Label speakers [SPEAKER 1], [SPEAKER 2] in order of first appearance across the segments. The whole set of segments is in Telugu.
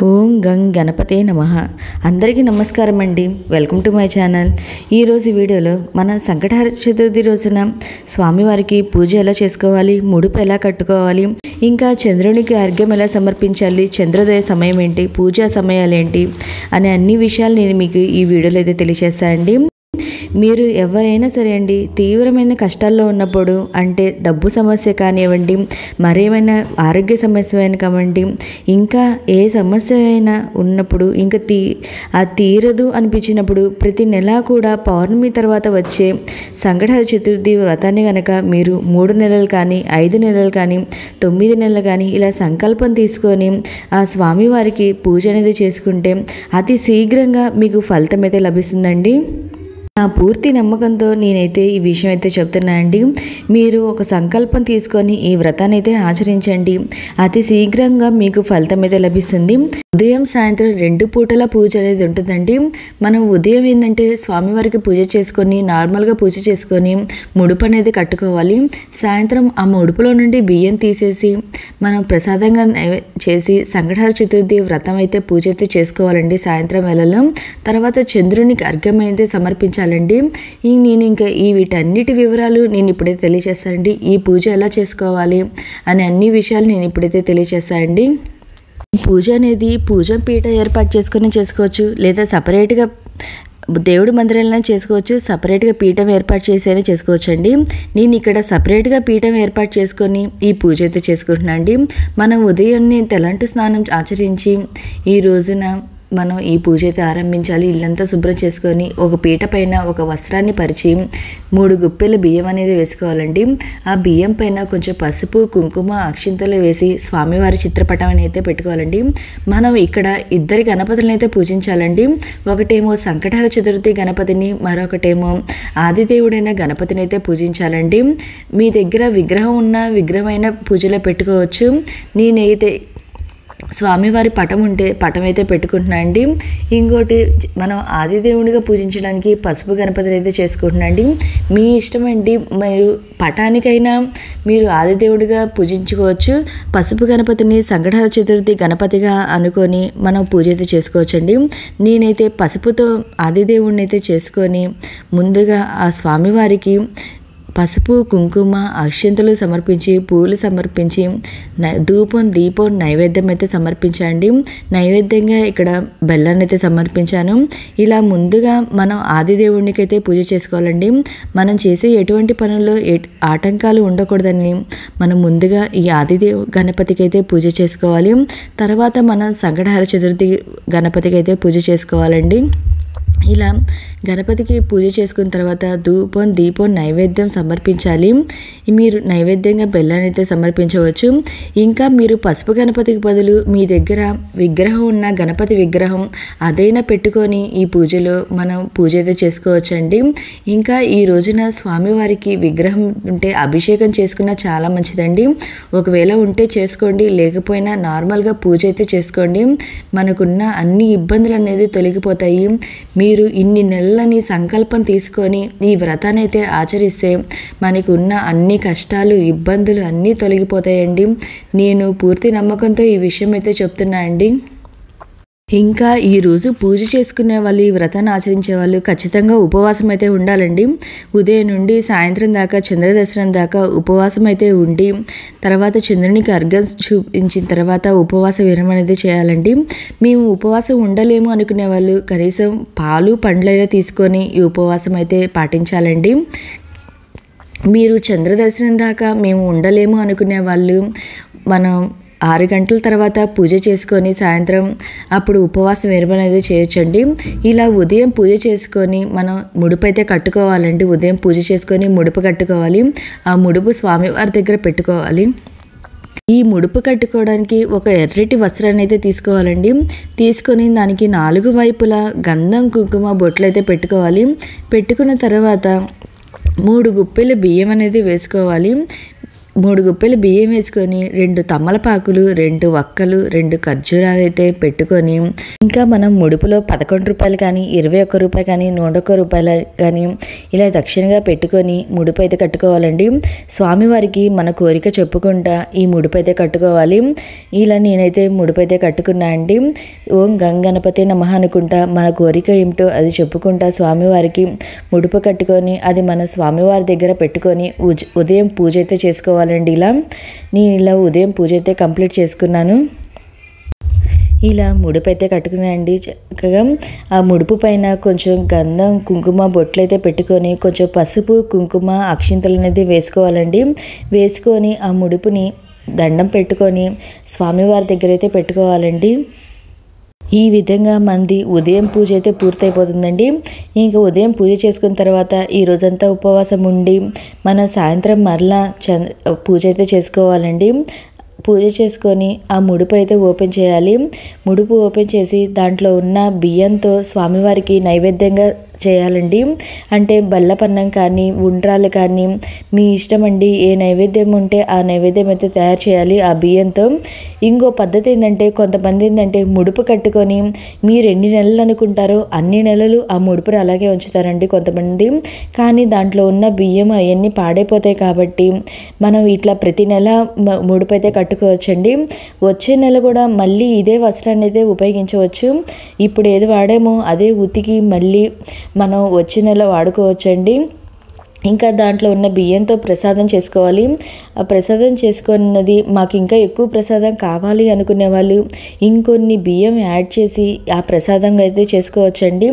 [SPEAKER 1] ఓం గం గణపతే నమః. అందరికీ నమస్కారం అండి. Welcome to my channel. ఈరోజు వీడియోలో మన సంకటహర చతుర్థి రోజున స్వామివారికి పూజ ఎలా చేసుకోవాలి, ముడుపు ఎలా కట్టుకోవాలి, ఇంకా చంద్రునికి అర్ఘ్యం ఎలా సమర్పించాలి, చంద్రోదయ సమయం ఏంటి, పూజా సమయాలు ఏంటి అనే అన్ని విషయాలు నేను మీకు ఈ వీడియోలో అయితే తెలియజేస్తానండి. మీరు ఎవరైనా సరే అండి, తీవ్రమైన కష్టాల్లో ఉన్నప్పుడు, అంటే డబ్బు సమస్య కానివ్వండి, మరేమైనా ఆరోగ్య సమస్య అయినా కానివ్వండి, ఇంకా ఏ సమస్య అయినా ఉన్నప్పుడు ఇంకా తీరదు అనిపించినప్పుడు ప్రతి నెల కూడా పౌర్ణమి తర్వాత వచ్చే సంకటహర చతుర్థి వ్రతాన్ని కనుక మీరు 3 నెలలు కానీ 5 నెలలు కానీ 9 నెలలు కానీ ఇలా సంకల్పం తీసుకొని ఆ స్వామివారికి పూజ అనేది చేసుకుంటే అతి శీఘ్రంగా మీకు ఫలితం అయితే లభిస్తుందండి. నా పూర్తి నమ్మకంతో నేనైతే ఈ విషయం అయితే చెప్తున్నానండి. మీరు ఒక సంకల్పం తీసుకొని ఈ వ్రతాన్ని అయితే ఆచరించండి. అతి శీఘ్రంగా మీకు ఫలితం అయితే లభిస్తుంది. ఉదయం సాయంత్రం 2 పూటల పూజ అనేది ఉంటుందండి. మనం ఉదయం ఏంటంటే స్వామివారికి పూజ చేసుకొని నార్మల్గా పూజ చేసుకొని ముడుపు అనేది కట్టుకోవాలి. సాయంత్రం ఆ ముడుపులో నుండి బియ్యం తీసేసి మనం ప్రసాదంగా చేసి సంకటహర చతుర్థి వ్రతం అయితే పూజ అయితే చేసుకోవాలండి సాయంత్రం వేళలో. తర్వాత చంద్రునికి అర్ఘ్యం అయితే సమర్పించాలండి. నేను ఇంకా వీటన్నిటి వివరాలు నేను ఇప్పుడైతే తెలియజేస్తానండి. ఈ పూజ ఎలా చేసుకోవాలి అనే అన్ని విషయాలు నేను ఇప్పుడైతే తెలియజేస్తానండి. పూజ అనేది పూజ పీట ఏర్పాటు చేసుకొని చేసుకోవచ్చు, లేదా సపరేట్గా దేవుడి మందిరంలో చేసుకోవచ్చు, సపరేట్గా పీఠం ఏర్పాటు చేసైనా చేసుకోవచ్చు అండి. నేను ఇక్కడ సపరేట్గా పీఠం ఏర్పాటు చేసుకొని ఈ పూజ అయితే చేసుకుంటున్నాను అండి. మనం ఉదయాన్నే తెలంటి స్నానం ఆచరించి ఈ రోజున మనం ఈ పూజ అయితే ఆరంభించాలి. ఇల్లంతా శుభ్రం చేసుకొని ఒక పీట పైన ఒక వస్త్రాన్ని పరిచి 3 గుప్పెల బియ్యం అనేది వేసుకోవాలండి. ఆ బియ్యం పైన కొంచెం పసుపు, కుంకుమ, అక్షింతలు వేసి స్వామివారి చిత్రపటం అయితే పెట్టుకోవాలండి. మనం ఇక్కడ 2 గణపతులను అయితే పూజించాలండి. ఒకటేమో సంకటహర చతుర్థి గణపతిని, మరొకటేమో ఆదిదేవుడైన గణపతిని అయితే పూజించాలండి. మీ దగ్గర విగ్రహం ఉన్న విగ్రహమైన పూజలో పెట్టుకోవచ్చు. నేనైతే స్వామివారి పటం ఉంటే పటం అయితే పెట్టుకుంటున్నాను అండి. ఇంకోటి మనం ఆదిదేవునిగా పూజించడానికి పసుపు గణపతిని అయితే చేసుకుంటున్నాను అండి. మీ ఇష్టం అండి. మీరు పటానికైనా మీరు ఆదిదేవుడిగా పూజించుకోవచ్చు. పసుపు గణపతిని సంకటహర చతుర్థి గణపతిగా అనుకొని మనం పూజ అయితే చేసుకోవచ్చు అండి. నేనైతే పసుపుతో ఆదిదేవుడిని అయితే చేసుకొని ముందుగా ఆ స్వామివారికి పసుపు, కుంకుమ, అక్షంతలు సమర్పించి, పూలు సమర్పించి, ధూపం, దీపం, నైవేద్యం అయితే సమర్పించండి. నైవేద్యంగా ఇక్కడ బెల్లాన్ని అయితే సమర్పించాను. ఇలా ముందుగా మనం ఆదిదేవునికి అయితే పూజ చేసుకోవాలండి. మనం చేసే ఎటువంటి పనుల్లో ఆటంకాలు ఉండకూడదని మనం ముందుగా ఈ గణపతికి అయితే పూజ చేసుకోవాలి. తర్వాత మనం సంకటహర చతుర్థి గణపతికి అయితే పూజ చేసుకోవాలండి. ఇలా గణపతికి పూజ చేసుకున్న తర్వాత ధూపం, దీపం, నైవేద్యం సమర్పించాలి. మీరు నైవేద్యంగా బెల్లాన్ని అయితే సమర్పించవచ్చు. ఇంకా మీరు పసుపు గణపతికి బదులు మీ దగ్గర విగ్రహం ఉన్న గణపతి విగ్రహం అదైనా పెట్టుకొని ఈ పూజలో మనం పూజ అయితే చేసుకోవచ్చండి. ఇంకా ఈ రోజున స్వామివారికి విగ్రహం ఉంటే అభిషేకం చేసుకున్న చాలా మంచిదండి. ఒకవేళ ఉంటే చేసుకోండి, లేకపోయినా నార్మల్గా పూజ అయితే చేసుకోండి. మనకున్న అన్ని ఇబ్బందులు అనేది తొలగిపోతాయి. మీరు ఇన్ని నెలలని సంకల్పం తీసుకొని ఈ వ్రతాన్ని అయితే ఆచరిస్తే మనకున్న అన్ని కష్టాలు, ఇబ్బందులు అన్నీ తొలగిపోతాయండి. నేను పూర్తి నమ్మకంతో ఈ విషయం అయితే చెప్తున్నా అండి. ఇంకా ఈరోజు పూజ చేసుకునే వాళ్ళు, ఈ వ్రతాన్ని ఆచరించే వాళ్ళు ఖచ్చితంగా ఉపవాసం అయితే ఉండాలండి. ఉదయం నుండి సాయంత్రం దాకా, చంద్రదర్శనం దాకా ఉపవాసం అయితే ఉండి తర్వాత చంద్రునికి అర్ఘ్యం చూపించిన తర్వాత ఉపవాస విరమణ అయితే చేయాలండి. మేము ఉపవాసం ఉండలేము అనుకునే వాళ్ళు కనీసం పాలు, పండ్లైనా తీసుకొని ఈ ఉపవాసం అయితే పాటించాలండి. మీరు చంద్రదర్శనం దాకా మేము ఉండలేము అనుకునే వాళ్ళు మనం 6 గంటల తర్వాత పూజ చేసుకొని సాయంత్రం అప్పుడు ఉపవాసం విరమణ అనేది చేయొచ్చండి. ఇలా ఉదయం పూజ చేసుకొని మనం ముడుపు అయితే కట్టుకోవాలండి. ఉదయం పూజ చేసుకొని ముడుపు కట్టుకోవాలి. ఆ ముడుపు స్వామివారి దగ్గర పెట్టుకోవాలి. ఈ ముడుపు కట్టుకోవడానికి ఒక ఎర్రటి వస్త్రాన్ని అయితే తీసుకోవాలండి. తీసుకొని దానికి 4 వైపులా గంధం, కుంకుమ బొట్లు అయితే పెట్టుకోవాలి. పెట్టుకున్న తర్వాత 3 గుప్పెల బియ్యం అనేది వేసుకోవాలి. 3 గుప్పెలు బియ్యం వేసుకొని 2 తమ్మలపాకులు, 2 వక్కలు, 2 ఖర్జూరాలు అయితే పెట్టుకొని, ఇంకా మనం ముడుపులో 11 రూపాయలు కానీ 21 రూపాయలు కానీ 101 రూపాయలు కానీ ఇలా దక్షిణగా పెట్టుకొని ముడుపు అయితే కట్టుకోవాలండి. స్వామివారికి మన కోరిక చెప్పుకుంటా ఈ ముడుపు అయితే కట్టుకోవాలి. ఇలా నేనైతే ముడుపు అయితే కట్టుకున్నా అండి. ఓం గంగణపతి నమః అనుకుంటా మన కోరిక ఏమిటో అది చెప్పుకుంటా స్వామివారికి ముడుపు కట్టుకొని అది మన స్వామివారి దగ్గర పెట్టుకొని ఉదయం పూజ అయితే చేసుకోవాలండి. నేను ఇలా ఉదయం పూజ అయితే కంప్లీట్ చేసుకున్నాను. ఇలా ముడుపు అయితే కట్టుకున్నానండి. చక్కగా ఆ ముడుపు పైన కొంచెం గంధం, కుంకుమ బొట్లు అయితే పెట్టుకొని కొంచెం పసుపు, కుంకుమ, అక్షింతలు అనేది వేసుకోవాలండి. వేసుకొని ఆ ముడుపుని దండం పెట్టుకొని స్వామివారి దగ్గర అయితే పెట్టుకోవాలండి. ఈ విధంగా మంది ఉదయం పూజ అయితే పూర్తయిపోతుందండి. ఇంకా ఉదయం పూజ చేసుకున్న తర్వాత ఈ రోజంతా ఉపవాసం ఉండి మన సాయంత్రం మరలా పూజ అయితే చేసుకోవాలండి. పూజ చేసుకొని ఆ ముడుపు అయితే ఓపెన్ చేయాలి. ముడుపు ఓపెన్ చేసి దాంట్లో ఉన్న బియ్యంతో స్వామివారికి నైవేద్యంగా చేయాలండి. అంటే బెల్లపన్నం కానీ ఉండ్రాలు కానీ మీ ఇష్టం అండి. ఏ నైవేద్యం ఉంటే ఆ నైవేద్యం అయితే తయారు చేయాలి ఆ బియ్యంతో. ఇంకో పద్ధతి ఏంటంటే కొంతమంది ఏంటంటే ముడుపు కట్టుకొని మీరు ఎన్ని నెలలు అనుకుంటారో అన్ని నెలలు ఆ ముడుపుని అలాగే ఉంచుతారండి కొంతమంది. కానీ దాంట్లో ఉన్న బియ్యం అవన్నీ పాడైపోతాయి కాబట్టి మనం ఇట్లా ప్రతి నెల ముడుపు అయితే కట్టుకోవచ్చండి. వచ్చే నెల కూడా మళ్ళీ ఇదే వస్త్రాన్ని అయితే ఉపయోగించవచ్చు. ఇప్పుడు ఏది వాడామో అదే ఉతికి మళ్ళీ మనం వచ్చే నెల వాడుకోవచ్చండి. ఇంకా దాంట్లో ఉన్న బియ్యంతో ప్రసాదం చేసుకోవాలి. ఆ ప్రసాదం చేసుకున్నది మాకు ఇంకా ఎక్కువ ప్రసాదం కావాలి అనుకునే వాళ్ళు ఇంకొన్ని బియ్యం యాడ్ చేసి ఆ ప్రసాదంగా అయితే చేసుకోవచ్చండి.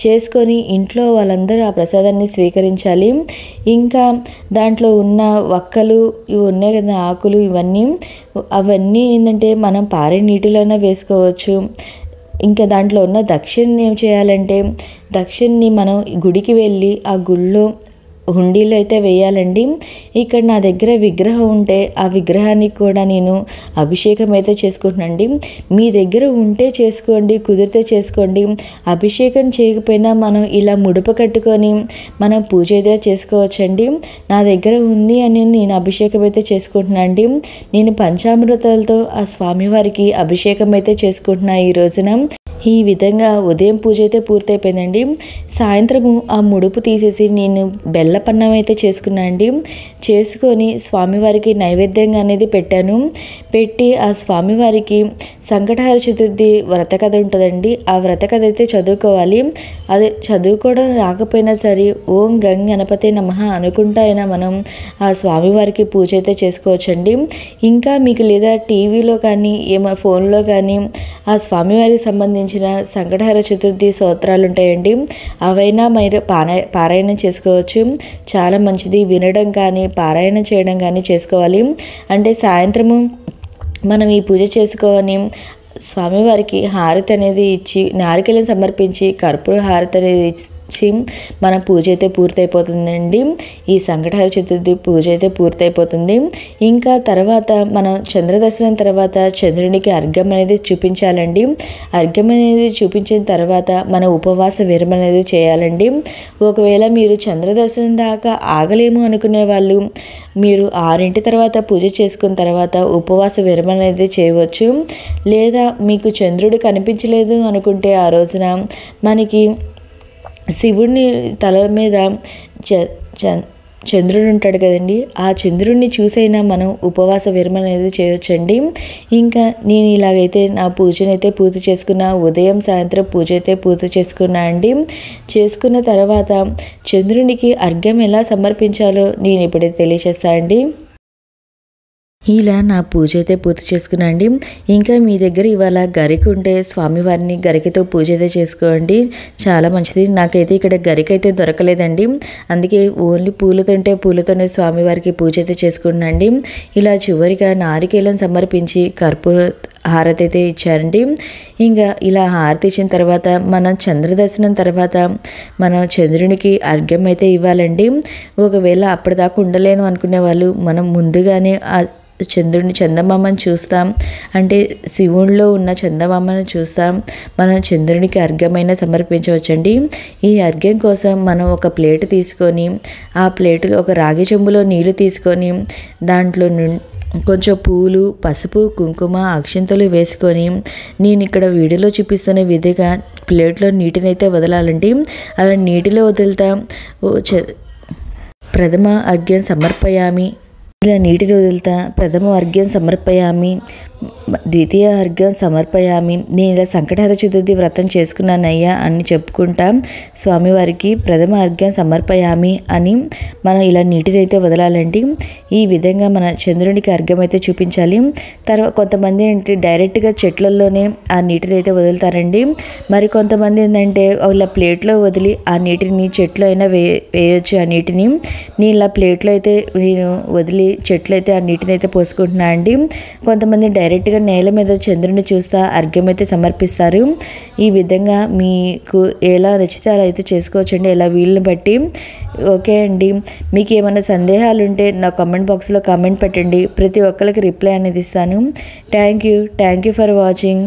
[SPEAKER 1] చేసుకొని ఇంట్లో వాళ్ళందరూ ఆ ప్రసాదాన్ని స్వీకరించాలి. ఇంకా దాంట్లో ఉన్న వక్కలు ఇవి ఉన్నాయి కదా, ఆకులు అవన్నీ ఏంటంటే మనం పారే నీటిలోనే వేసుకోవచ్చు. ఇంకా దాంట్లో ఉన్న దక్షిణని ఏం చేయాలంటే దక్షిణని మనం గుడికి వెళ్ళి ఆ గుళ్ళో హుండీలో అయితే వేయాలండి. ఇక్కడ నా దగ్గర విగ్రహం ఉంటే ఆ విగ్రహానికి కూడా నేను అభిషేకం అయితే చేసుకుంటున్నానండి. మీ దగ్గర ఉంటే చేసుకోండి, కుదిరితే చేసుకోండి. అభిషేకం చేయకపోయినా మనం ఇలా ముడుపు కట్టుకొని మనం పూజ అయితే చేసుకోవచ్చండి. నా దగ్గర ఉంది అని నేను అభిషేకం అయితే చేసుకుంటున్నాను అండి. నేను పంచామృతాలతో ఆ స్వామివారికి అభిషేకం అయితే చేసుకుంటున్నా ఈ రోజున. ఈ విధంగా ఉదయం పూజ అయితే పూర్తయిపోయిందండి. సాయంత్రము ఆ ముడుపు తీసేసి నేను బెల్లపన్నం అయితే చేసుకున్నాను అండి. చేసుకొని స్వామివారికి నైవేద్యంగా అనేది పెట్టాను. పెట్టి ఆ స్వామివారికి సంకటహర చతుర్థి వ్రత కథ ఉంటుందండి. ఆ వ్రత కథ అయితే చదువుకోవాలి. అది చదువుకోవడం రాకపోయినా సరే ఓం గంగణపతి నమః అనుకుంటా అయినా మనం ఆ స్వామివారికి పూజ అయితే చేసుకోవచ్చండి. ఇంకా మీకు లేదా టీవీలో కానీ ఫోన్లో కానీ ఆ స్వామివారికి సంబంధించిన సంకటహర చతుర్థి స్తోత్రాలు ఉంటాయండి. అవైనా మీరు పారాయణం చేసుకోవచ్చు. చాలా మంచిది. వినడం కానీ పారాయణం చేయడం కానీ చేసుకోవాలి. అంటే సాయంత్రము మనం ఈ పూజ చేసుకొని స్వామివారికి హారతి అనేది ఇచ్చి నారికేళం సమర్పించి కర్పూర హారతి అనేది ఇచ్చి మన పూజ అయితే పూర్తయిపోతుందండి. ఈ సంకటహర చతుర్థి పూజ అయితే పూర్తయిపోతుంది. ఇంకా తర్వాత మనం చంద్రదర్శనం తర్వాత చంద్రునికి అర్ఘ్యం అనేది చూపించాలండి. అర్ఘ్యం అనేది చూపించిన తర్వాత మన ఉపవాస విరమణ అనేది చేయాలండి. ఒకవేళ మీరు చంద్రదర్శనం దాకా ఆగలేము అనుకునే వాళ్ళు మీరు 6 తర్వాత పూజ చేసుకున్న తర్వాత ఉపవాస విరమణ అనేది చేయవచ్చు. లేదా మీకు చంద్రుడు కనిపించలేదు అనుకుంటే ఆ రోజున మనకి శివుడిని తల మీద చంద్రుడు ఉంటాడు కదండి, ఆ చంద్రుడిని చూసైనా మనం ఉపవాస విరమణ అనేది చేయొచ్చండి. ఇంకా నేను ఇలాగైతే నా పూజనైతే పూర్తి చేసుకున్నా. ఉదయం సాయంత్రం పూజ అయితే పూర్తి చేసుకున్నా అండి. చేసుకున్న తర్వాత చంద్రునికి అర్ఘ్యం ఎలా సమర్పించాలో నేను ఇప్పుడైతే తెలియజేస్తాను అండి. ఇలా నా పూజ అయితే పూర్తి చేసుకున్నా అండి. ఇంకా మీ దగ్గర ఇవాళ గరిక ఉంటే స్వామివారిని గరికతో పూజ అయితే చేసుకోండి, చాలా మంచిది. నాకైతే ఇక్కడ గరిక అయితే దొరకలేదండి. అందుకే ఓన్లీ పూలతోనే స్వామివారికి పూజ అయితే చేసుకున్నాండి. ఇలా చివరిగా నారికేళం సమర్పించి కర్పూర హారతి అయితే ఇచ్చారండి. ఇంకా ఇలా హారతి ఇచ్చిన తర్వాత మనం చంద్రదర్శనం తర్వాత మనం చంద్రునికి అర్ఘ్యం అయితే ఇవ్వాలండి. ఒకవేళ అప్పటిదాకా ఉండలేను అనుకునే వాళ్ళు మనం ముందుగానే ఆ చందమామను చూస్తాం, అంటే శివుడిలో ఉన్న చందమామను చూస్తాం, మనం చంద్రునికి అర్ఘ్యమైన సమర్పించవచ్చండి. ఈ అర్ఘ్యం కోసం మనం ఒక ప్లేట్ తీసుకొని ఆ ప్లేటులో ఒక రాగి చెంబులో నీళ్లు తీసుకొని దాంట్లో కొంచెం పూలు, పసుపు, కుంకుమ, అక్షింతలు వేసుకొని నేను ఇక్కడ వీడియోలో చూపిస్తున్న విధిగా ప్లేట్లో నీటిని అయితే వదలాలండి. అలా నీటిలో వదులుతా ప్రథమ అర్ఘ్యం సమర్పయామి, ఇలా నీటిని వదులుతా ప్రథమ అర్ఘ్యం సమర్పయామి, ద్వితీయ అర్ఘ్యం సమర్పయామి. నేను ఇలా సంకటహర చతుర్థి వ్రతం చేసుకున్నానయ్యా అని చెప్పుకుంటా స్వామివారికి ప్రథమ అర్ఘ్యం సమర్పయామి అని మనం ఇలా నీటిని అయితే వదలాలండి. ఈ విధంగా మన చంద్రునికి అర్ఘ్యం అయితే చూపించాలి. తర్వాత కొంతమంది ఏంటి డైరెక్ట్గా చెట్లల్లోనే ఆ నీటిని అయితే వదులుతారండి. మరి కొంతమంది ఏంటంటే ఇలా ప్లేట్లో వదిలి ఆ నీటిని చెట్లు అయినా వేయొచ్చు. ఆ నీటిని నేను ఇలా ప్లేట్లో అయితే నేను వదిలి చెట్లు అయితే ఆ నీటిని అయితే పోసుకుంటున్నా అండి. కొంతమంది డైరెక్ట్గా నేల మీద చంద్రుని చూస్తా అర్ఘ్యం అయితే సమర్పిస్తారు. ఈ విధంగా మీకు ఎలా నచ్చితే అలా అయితే చేసుకోవచ్చండి, ఎలా వీళ్ళని బట్టి. ఓకే అండి, మీకు ఏమైనా సందేహాలు ఉంటే నా కామెంట్ బాక్స్లో కామెంట్ పెట్టండి, ప్రతి ఒక్కరికి రిప్లై అనేది ఇస్తాను. Thank you for watching.